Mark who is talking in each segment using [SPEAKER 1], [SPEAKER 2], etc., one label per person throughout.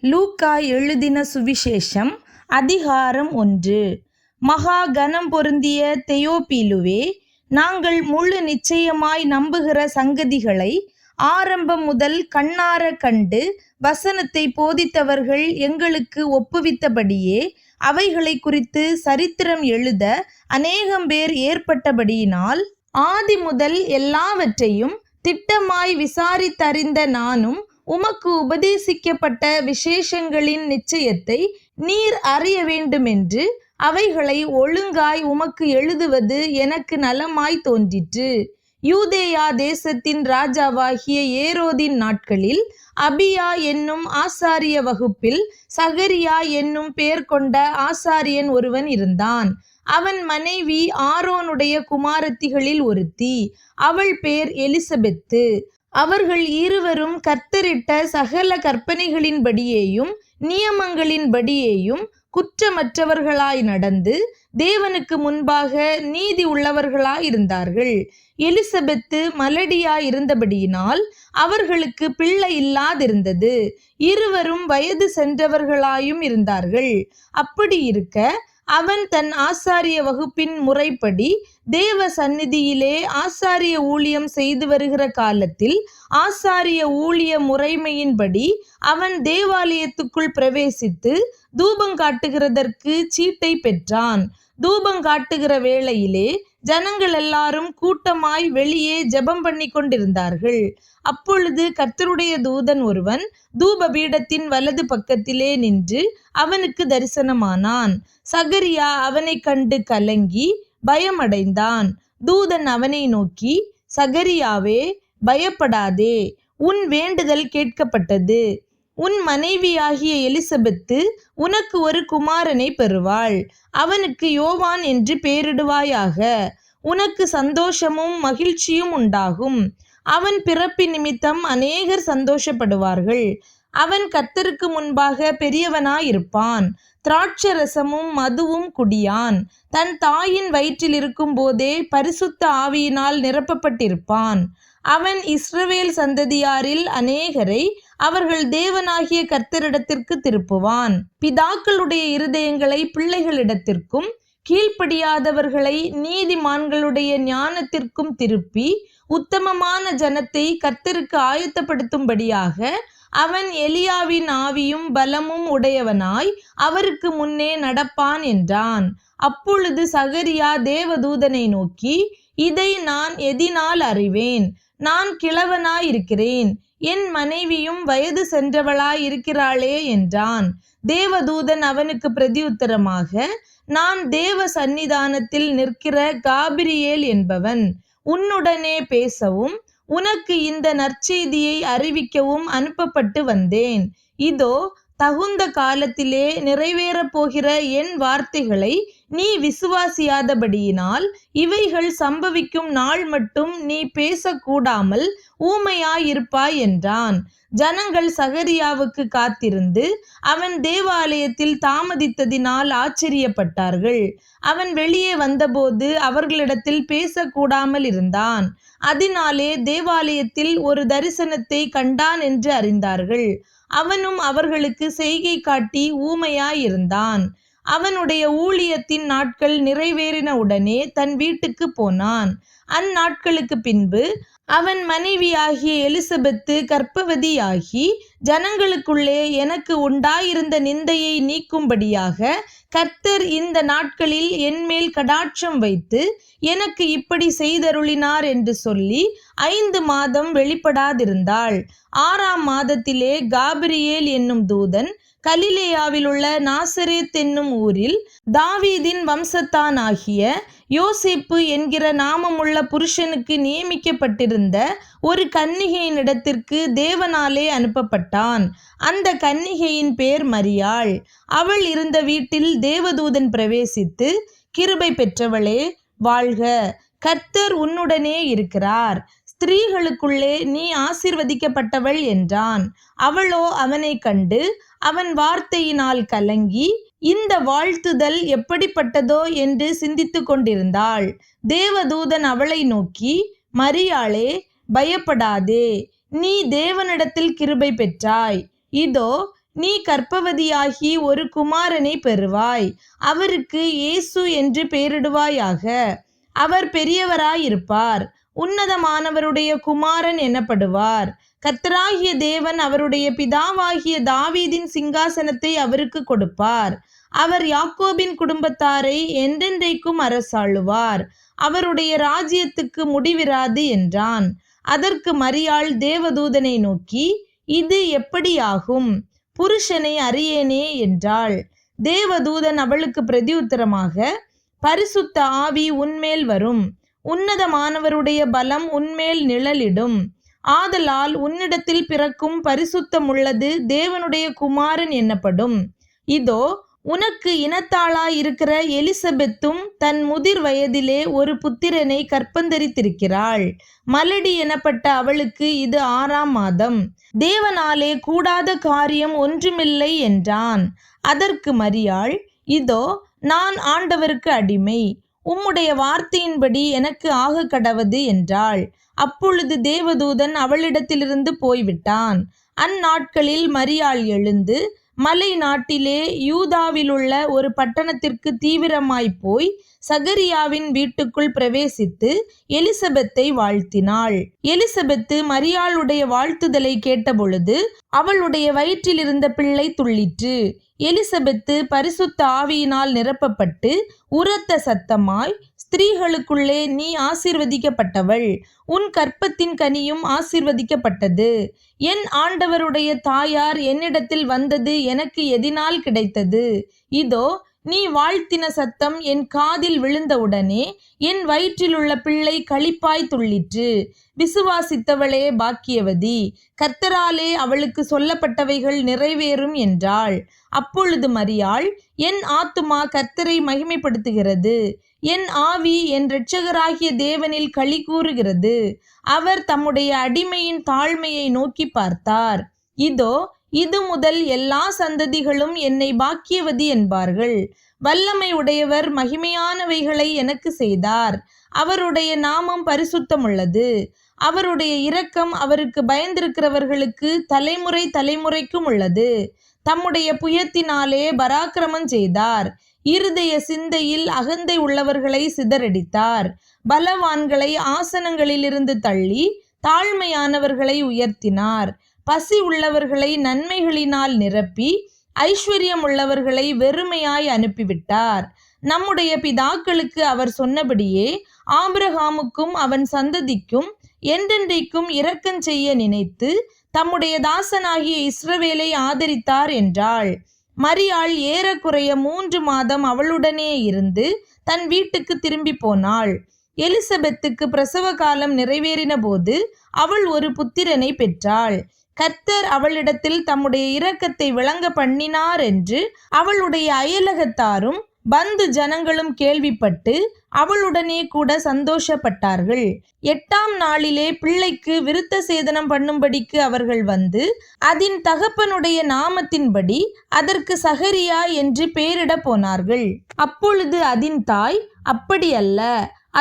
[SPEAKER 1] லூக்கா எழுதின சுவிசேஷம் அதிகாரம் 1. மகா கனம் பொருந்திய தெயோப்பிலுவே, நாங்கள் முழு நிச்சயமாய் நம்புகிற சங்கதிகளை ஆரம்பம் முதல் கண்ணார கண்டு வசனத்தை போதித்தவர்கள் எங்களுக்கு ஒப்புவித்தபடியே அவைகளை குறித்து சரித்திரம் எழுத அநேகம் பேர் ஏற்பட்டபடியினால், ஆதி முதல் எல்லாவற்றையும் திட்டமாய் விசாரித்தறிந்த நானும் உமக்கு உபதேசிக்கப்பட்ட விசேஷங்களின் நிச்சயத்தை நீர் அறிய வேண்டுமென்று அவைகளை ஒழுங்காய் உமக்கு எழுதுவது எனக்கு நலமாய் தோன்றிற்று. யூதேயா தேசத்தின் ராஜாவாகிய ஏரோதின் நாட்களில் அபியா என்னும் ஆசாரிய வகுப்பில் சகரியா என்னும் பெயர் கொண்ட ஆசாரியன் ஒருவன் இருந்தான். அவன் மனைவி ஆரோனுடைய குமாரத்திகளில் ஒருத்தி, அவள் பேர் எலிசபெத்து. அவர்கள் இருவரும் கர்த்தரிட்ட சகல கற்பனைகளின்படியேயும் நியமங்களின்படியேயும் குற்றமற்றவர்களாய் நடந்து தேவனுக்கு முன்பாக நீதி உள்ளவர்களாயிருந்தார்கள். எலிசபெத்து மலடியாயிருந்தபடியினால் அவர்களுக்கு பிள்ளை இல்லாதிருந்தது. இருவரும் வயது சென்றவர்களாயும் இருந்தார்கள். அப்படி இருக்க அவன் தன் ஆசாரிய வகுப்பின் முறைப்படி தேவ சந்நிதியிலே ஆசாரிய ஊழியம் செய்து வருகிற காலத்தில் ஆசாரிய ஊழிய முறைமையின்படி அவன் தேவாலயத்துக்குள் பிரவேசித்து தூபங்காட்டுகிறதற்கு சீட்டை பெற்றான். தூபங்காட்டுகிற வேளையிலே ஜனங்கள் எல்லாரும் கூட்டமாய் வெளியே ஜெபம் பண்ணி கொண்டிருந்தார்கள். அப்பொழுது கர்த்தருடைய தூதன் ஒருவன் தூப பீடத்தின் வலது பக்கத்திலே நின்று அவனுக்கு தரிசனமானான். சகரியா அவனை கண்டு கலங்கி பயமடைந்தான். தூதன் அவனை நோக்கி, சகரியாவே, பயப்படாதே, உன் வேண்டுதல் கேட்கப்பட்டது. உன் மனைவியாகிய எலிசபெத்து உனக்கு ஒரு குமாரனை பெறுவாள். அவனுக்கு யோவான் என்று பெயரிடுவாயாக. உனக்கு சந்தோஷமும் மகிழ்ச்சியும் உண்டாகும். அவன் பிறப்பு நிமித்தம் அநேகர் சந்தோஷப்படுவார்கள். அவன் கர்த்தருக்கு முன்பாக பெரியவனாயிருப்பான். திராட்சரசமும் மதுவும் குடியான். தன் தாயின் வயிற்றில் இருக்கும் போதே பரிசுத்த ஆவியினால் நிரப்பப்பட்டிருப்பான். அவன் இஸ்ரவேல் சந்ததியாரில் அநேகரை அவர்கள் தேவனாகிய கர்த்தரிடத்திற்கு திருப்புவான். பிதாக்களுடைய இருதயங்களை பிள்ளைகளிடத்திற்கும் கீழ்ப்படியாதவர்களை நீதிமான்களுடைய ஞானத்திற்கும் திருப்பி உத்தமமான ஜனத்தை கர்த்தருக்கு ஆயத்தப்படுத்தும்படியாக அவன் எலியாவின் ஆவியும் பலமும் உடையவனாய் அவருக்கு முன்னே நடப்பான் என்றான். அப்பொழுது சகரியா தேவதூதனை நோக்கி, இதை நான் எதினால் அறிவேன்? நான் கிழவனாயிருக்கிறேன், என் மனைவியும் வயது சென்றவளாய் இருக்கிறாளே என்றான். தேவதூதன் அவனுக்கு பிரதியுத்தரமாக, நான் தேவ சந்நிதானத்தில் நிற்கிற காபிரியேல் என்பவன். உன்னுடனே பேசவும் உனக்கு இந்த நற்செய்தியை அறிவிக்கவும் அனுப்பப்பட்டு வந்தேன். இதோ, தகுந்த காலத்திலே நிறைவேறப் போகிற என் வார்த்தைகளை நீ விசுவாசியாதபடியினால் இவைகள் சம்பவிக்கும் நாள் மட்டும் நீ பேசக்கூடாமல் ஊமையாயிருப்பாய் என்றான். ஜனங்கள் சகரியாவுக்கு காத்திருந்து அவன் தேவாலயத்தில் தாமதித்ததினால் ஆச்சரியப்பட்டார்கள். அவன் வெளியே வந்தபோது அவர்களிடத்தில் பேசக்கூடாமல் இருந்தான். அதனாலே தேவாலயத்தில் ஒரு தரிசனத்தை கண்டான் என்று அறிந்தார்கள். அவனும் அவர்களுக்கு செய்கை காட்டி ஊமையாயிருந்தான். அவனுடைய ஊழியத்தின் நாட்கள் நிறைவேறின உடனே தன் வீட்டுக்கு போனான். அந்நாட்களுக்கு பின்பு அவன் மனைவியாகிய எலிசபெத்து கர்ப்பவதியாகி, ஜனங்களுக்குள்ளே எனக்கு உண்டாயிருந்த நிந்தையை நீக்கும்படியாக கர்த்தர் இந்த நாட்களில் என்மேல் கடாட்சம் வைத்து எனக்கு இப்படி செய்தருளினார் என்று சொல்லி 5 மாதம் வெளிப்படாதிருந்தாள். 6ஆம் மாதத்திலே காபிரியேல் என்னும் தூதன் கலிலேயாவிலுள்ள நாசரேத் என்னும் ஊரில் தாவீதின் வம்சத்தானாகிய யோசேப்பு என்கிற நாமமுள்ள புருஷனுக்கு நியமிக்கப்பட்டிருந்த ஒரு கன்னிகையினிடத்திற்கு தேவனாலே அனுப்பப்பட்டான். அந்த கன்னிகையின் பேர் மரியாள். அவள் இருந்த வீட்டில் தேவதூதன் பிரவேசித்து, கிருபை பெற்றவளே, வாழ்க, கர்த்தர் உன்னுடனே இருக்கிறார். ஸ்திரீகளுக்குள்ளே நீ ஆசீர்வதிக்கப்பட்டவள் என்றான். அவளோ அவனை கண்டு அவன் வார்த்தையினால் கலங்கி இந்த வாழ்த்துதல் எப்படிப்பட்டதோ என்று சிந்தித்து கொண்டிருந்தாள். தேவதூதன் அவளை நோக்கி, மரியாளே, பயப்படாதே, நீ தேவனிடத்தில் கிருபை பெற்றாய். இதோ, நீ கர்ப்பவதியாகி ஒரு குமாரனை பெறுவாய், அவருக்கு இயேசு என்று பெயரிடுவாயாக. அவர் பெரியவராயிருப்பார், உன்னதமானவருடைய குமாரன் எனப்படுவார். கர்த்தராகிய தேவன் அவருடைய பிதாவாகிய தாவீதின் சிங்காசனத்தை அவருக்கு கொடுப்பார். அவர் யாக்கோபின் குடும்பத்தாரை என்றென்றைக்கும் அரசாளுவார், அவருடைய ராஜ்யத்துக்கு முடிவிராது என்றான். அதற்கு மரியாள் தேவதூதனை நோக்கி, இது எப்படியாகும்? புருஷனை அறியேனே என்றாள். தேவதூதன் அவளுக்கு பிரதியுத்தரமாக, பரிசுத்த ஆவி உன்மேல் வரும், உன்னதமானவருடைய பலம் உன்மேல் நிழலிடும். ஆதலால் உன்னிடத்தில் பிறக்கும் பரிசுத்தமுள்ளது தேவனுடைய குமாரன் என்னப்படும். இதோ, உனக்கு இனத்தாளாயிருக்கிற எலிசபெத்தும் தன் முதிர் வயதிலே ஒரு புத்திரனை கற்பந்தரித்திருக்கிறாள். மலடி எனப்பட்ட அவளுக்கு இது 6ஆம் மாதம். தேவனாலே கூடாத காரியம் ஒன்றுமில்லை என்றான். அதற்கு மரியாள், இதோ, நான் ஆண்டவருக்கு அடிமை, உம்முடைய வார்த்தையின்படி எனக்கு ஆக கடவது என்றாள். அப்பொழுது தேவதூதன் அவளிடத்திலிருந்து போய்விட்டான். அந்நாட்களில் மரியாள் எழுந்து மலை நாட்டிலே யூதாவிலுள்ள ஒரு பட்டணத்திற்கு தீவிரமாய் போய் சகரியாவின் வீட்டுக்குள் பிரவேசித்து எலிசபெத்தை வாழ்த்தினாள். எலிசபெத்து மரியாளுடைய வாழ்த்துதலை கேட்டபொழுது அவளுடைய வயிற்றில் இருந்த பிள்ளை துள்ளிற்று. எலிசபெத்து பரிசுத்த ஆவியினால் நிரப்பப்பட்டு உரத்த சத்தமாய், ஸ்திரீகளுக்குள்ளே நீ ஆசீர்வதிக்கப்பட்டவள், உன் கற்பத்தின் கனியும் ஆசீர்வதிக்கப்பட்டது. என் ஆண்டவருடைய தாயார் என்னிடத்தில் வந்தது எனக்கு எதினால் கிடைத்தது? இதோ, நீ வாழ்த்தின சத்தம் என் காதில் விழுந்தவுடனே என் வயிற்றிலுள்ள பிள்ளை களிப்பாய் துள்ளிற்று. விசுவாசித்தவளே பாக்கியவதி, கர்த்தராலே அவளுக்கு சொல்லப்பட்டவைகள் நிறைவேறும் என்றாள். அப்பொழுது மரியாள், என் ஆத்துமா கர்த்தரை மகிமைப்படுத்துகிறது, என் ஆவி என் இரட்சகராகிய தேவனில் களி கூறுகிறது. அவர் தம்முடைய அடிமையின் தாழ்மையை நோக்கி பார்த்தார். இதோ, இது முதல் எல்லா சந்ததிகளும் என்னை பாக்கியவதி என்பார்கள். வல்லமை உடையவர் மகிமையானவைகளை எனக்கு செய்தார். அவருடைய நாமம் பரிசுத்தமுள்ளது. அவருடைய இரக்கம் அவருக்கு பயந்திருக்கிறவர்களுக்கு தலைமுறை தலைமுறைக்கும் உள்ளது. தம்முடைய புயத்தினாலே பராக்கிரமம் செய்தார். இருதய சிந்தையில் அகந்தை உள்ளவர்களை சிதறடித்தார். பலவான்களை ஆசனங்களிலிருந்து தள்ளி தாழ்மையானவர்களை உயர்த்தினார். பசி உள்ளவர்களை நன்மைகளினால் நிரப்பி ஐஸ்வர்யம் உள்ளவர்களை வெறுமையாய் அனுப்பிவிட்டார். நம்முடைய பிதாக்களுக்கு அவர் சொன்னபடியே ஆபிரகாமுக்கும் அவன் சந்ததிக்கும் என்றென்றைக்கும் இரக்கம் செய்ய நினைத்து தம்முடைய தாசனாகிய இஸ்ரவேலை ஆதரித்தார் என்றாள். மரியாள் ஏறக்குறைய 3 மாதம் அவளுடனே இருந்து தன் வீட்டுக்கு திரும்பி போனாள். எலிசபெத்துக்கு பிரசவ காலம் நிறைவேறின போது அவள் ஒரு புத்திரனை பெற்றாள். கர்த்தர் அவளிடத்தில் தம்முடைய இரக்கத்தை விளங்க பண்ணினார் என்று அவளுடைய அயலகத்தாரும் பந்து ஜனங்களும் கேள்விப்பட்டு அவளுடனே கூட சந்தோஷப்பட்டார்கள். 8ஆம் நாளிலே பிள்ளைக்கு விருத்த சேதனம் பண்ணும்படிக்கு அவர்கள் வந்து அதன் தகப்பனுடைய நாமத்தின்படி அதற்கு சகரியா என்று பெயரிட போனார்கள். அப்பொழுது அதன் தாய், அப்படியல்ல,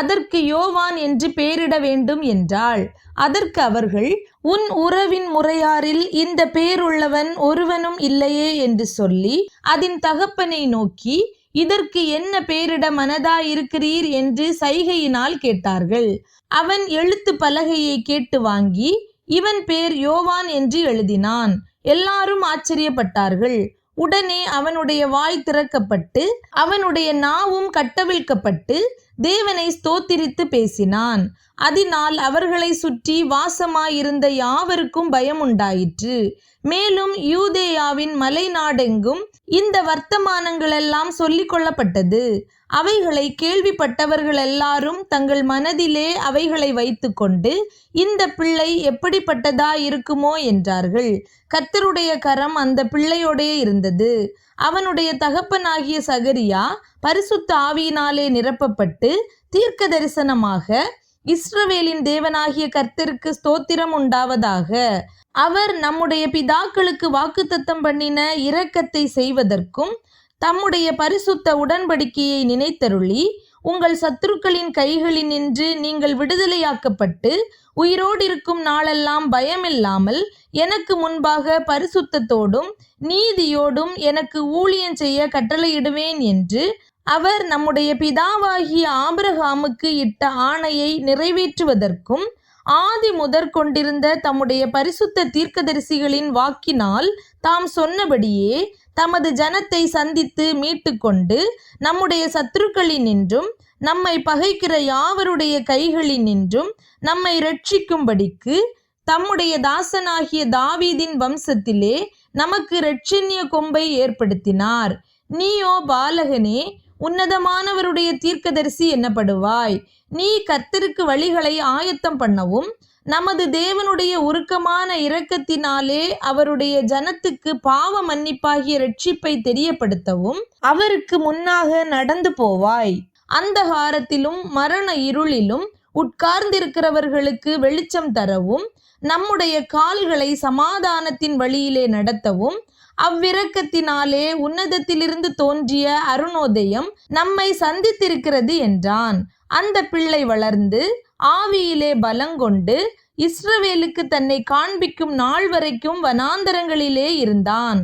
[SPEAKER 1] அதற்கு யோவான் என்று பெயரிட வேண்டும் என்றாள். அதற்கு அவர்கள், உன் உறவின் முறையாரில் இந்த பெயருள்ளவன் ஒருவனும் இல்லையே என்று சொல்லி அதன் தகப்பனை நோக்கி, இதற்கு என்ன பெயரிட மனதாயிருக்கிறீர் என்று சைகையினால் கேட்டார்கள். அவன் எழுத்து பலகையை கேட்டு வாங்கி இவன் பேர் யோவான் என்று எழுதினான். எல்லாரும் ஆச்சரியப்பட்டார்கள். உடனே அவனுடைய வாய் திறக்கப்பட்டு அவனுடைய நாவும் கட்டவிழ்க்கப்பட்டு தேவனை ஸ்தோத்திரித்து பேசினான். அதனால் அவர்களை சுற்றி வாசமாயிருந்த யாவருக்கும் பயம் உண்டாயிற்று. மேலும் யூதேயாவின் மலை நாடெங்கும் இந்த வர்த்தமானங்களெல்லாம் சொல்லிக் கொள்ளப்பட்டது. அவைகளை கேள்விப்பட்டவர்கள் எல்லாரும் தங்கள் மனதிலே அவைகளை வைத்து கொண்டு, இந்த பிள்ளை எப்படிப்பட்டதா இருக்குமோ என்றார்கள். கர்த்தருடைய கரம் அந்த பிள்ளையோடே இருந்தது. அவனுடைய தகப்பனாகிய சகரியா பரிசுத்த ஆவியினாலே நிரப்பப்பட்டு தீர்க்க தரிசனமாக, இஸ்ரவேலின் தேவனாகிய கர்த்தருக்கு ஸ்தோத்திரம் உண்டாவதாக, அவர் நம்முடைய பிதாக்களுக்கு வாக்குத்தத்தம் பண்ணின இரக்கத்தை செய்வதற்கும் தம்முடைய பரிசுத்த உடன்படிக்கையை நினைத்தருளி உங்கள் சத்துருக்களின் கைகளினின்று நீங்கள் விடுதலையாக்கப்பட்டு உயிரோடு இருக்கும் நாளெல்லாம் பயமில்லாமல் எனக்கு முன்பாக பரிசுத்தத்தோடும் நீதியோடும் எனக்கு ஊழியம் செய்ய கட்டளையிடுவேன் என்று அவர் நம்முடைய பிதாவாகிய ஆபிரகாமுக்கு இட்ட ஆணையை நிறைவேற்றுவதற்கும் ஆதி முதற் கொண்டிருந்த தம்முடைய பரிசுத்த தீர்க்கதரிசிகளின் வாக்கினால் தாம் சொன்னபடியே தமது ஜனத்தை சந்தித்து மீட்டு கொண்டு நம்முடைய சத்துருக்களினின்றும் நம்மை பகைக்கிற யாவருடைய கைகளினின்றும் நம்மை இரட்சிக்கும்படிக்கு தம்முடைய தாசனாகிய தாவீதின் வம்சத்திலே நமக்கு இரட்சண்ய கொம்பை ஏற்படுத்தினார். நீயோ பாலகனே, உன்னதமானவருடைய தீர்க்கதரிசி என்னப்படுவாய். நீ கர்த்தருக்கு வழிகளை ஆயத்தம் பண்ணவும் நமது தேவனுடைய உருக்கமான இரக்கத்தினாலே அவருடைய ஜனத்துக்கு பாவ மன்னிப்பாகிய இரட்சிப்பை தெரியப்படுத்தவும் அவருக்கு முன்னாக நடந்து போவாய். அந்தகாரத்திலும் மரண இருளிலும் உட்கார்ந்திருக்கிறவர்களுக்கு வெளிச்சம் தரவும் நம்முடைய கால்களை சமாதானத்தின் வழியிலே நடத்தவும் அவ்விரக்கத்தினாலே உன்னதத்திலிருந்து தோன்றிய அருணோதயம் நம்மை சந்தித்திருக்கிறது என்றான். அந்த பிள்ளை வளர்ந்து ஆவியிலே பலங்கொண்டு இஸ்ரவேலுக்கு தன்னை காண்பிக்கும் நாள் வரைக்கும் வனாந்தரங்களிலே இருந்தான்.